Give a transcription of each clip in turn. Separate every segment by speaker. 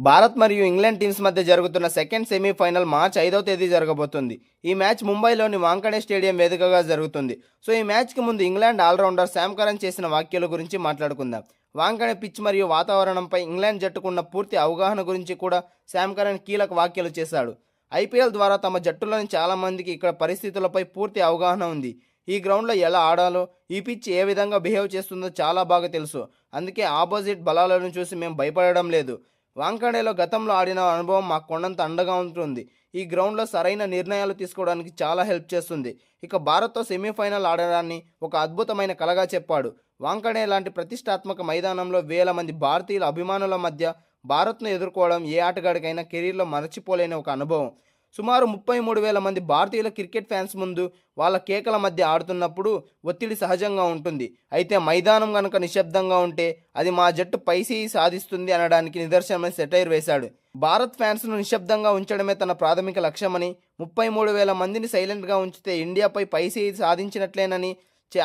Speaker 1: భారత్ మరియు England teams మధ్య జరుగుతున్న సెకండ్ సెమీఫైనల్ మార్చి 5వ తేదీ జరగబోతుంది. ఈ మ్యాచ్ ముంబైలోని వాంఖడే స్టేడియం వేదికగా జరుగుతుంది. సో ఈ మ్యాచ్కి ముందు ఇంగ్లాండ్ ఆల్రౌండర్ శామ్ కరన్ చేసిన వ్యాఖ్యల గురించి మాట్లాడుకుందాం. వాంఖడే పిచ్ మరియు వాతావరణంపై ఇంగ్లాండ్ జట్టుకున్న పూర్తి అవగాహన గురించి కూడా శామ్ కరన్ కీలక వ్యాఖ్యలు చేశాడు. ఐపీఎల్ ద్వారా తమ జట్టులోని చాలామందికి ఇక్కడ పరిస్థితులపై పూర్తి అవగాహన ఉంది. ఈ గ్రౌండ్లో ఎలా ఆడాలో, ఈ పిచ్ ఏ విధంగా బిహేవ్ చేస్తుందో చాలా బాగా తెలుసు. అందుకే ఆపోజిట్ బలాలను చూసి మేము భయపడడం లేదు. వాంఖడేలో గతంలో ఆడిన అనుభవం మాకు కొండంత అండగా ఉంటుంది. ఈ గ్రౌండ్లో సరైన నిర్ణయాలు తీసుకోవడానికి చాలా హెల్ప్ చేస్తుంది. ఇక భారత్తో సెమీఫైనల్ ఆడడాన్ని ఒక అద్భుతమైన కలగా చెప్పాడు. వాంఖడే లాంటి ప్రతిష్టాత్మక మైదానంలో వేల మంది భారతీయుల అభిమానుల మధ్య భారత్ను ఎదుర్కోవడం ఏ ఆటగాడికైనా కెరీర్లో మరచిపోలేని ఒక అనుభవం. సుమారు 33,000 మంది భారతీయుల క్రికెట్ ఫ్యాన్స్ ముందు వాళ్ళ కేకల మధ్య ఆడుతున్నప్పుడు ఒత్తిడి సహజంగా ఉంటుంది. అయితే మైదానం కనుక నిశ్శబ్దంగా ఉంటే అది మా జట్టు పైచేయి సాధిస్తుంది అనడానికి నిదర్శనమని సెటైర్ వేశాడు. భారత్ ఫ్యాన్స్ను నిశ్శబ్దంగా ఉంచడమే తన ప్రాథమిక లక్ష్యమని, 33,000 మందిని సైలెంట్గా ఉంచితే ఇండియాపై పైచేయి సాధించినట్లేనని,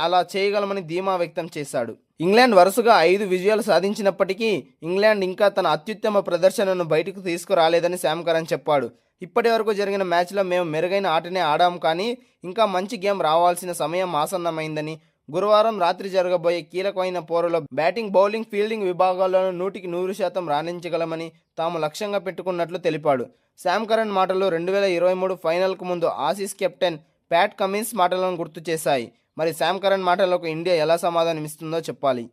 Speaker 1: అలా చేయగలమని ధీమా వ్యక్తం చేశాడు. ఇంగ్లాండ్ వరుసగా 5 విజయాలు సాధించినప్పటికీ ఇంగ్లాండ్ ఇంకా తన అత్యుత్తమ ప్రదర్శనను బయటకు తీసుకురాలేదని శామ్ కరన్ చెప్పాడు. ఇప్పటి వరకు జరిగిన మ్యాచ్లో మేము మెరుగైన ఆటనే ఆడాం, కానీ ఇంకా మంచి గేమ్ రావాల్సిన సమయం ఆసన్నమైందని, గురువారం రాత్రి జరగబోయే కీలకమైన పోరులో బ్యాటింగ్, బౌలింగ్, ఫీల్డింగ్ విభాగాల్లోనూ 100% రాణించగలమని తాము లక్ష్యంగా పెట్టుకున్నట్లు తెలిపాడు. శామ్ కరన్ మాటలు 2023 ఫైనల్కు ముందు ఆసీస్ కెప్టెన్ ప్యాట్ కమిన్స్ మాటలను గుర్తు చేశాయి. మరి శామ్ కరన్ మాటలకు ఇండియా ఎలా సమాధానం ఇస్తుందో చెప్పాలి.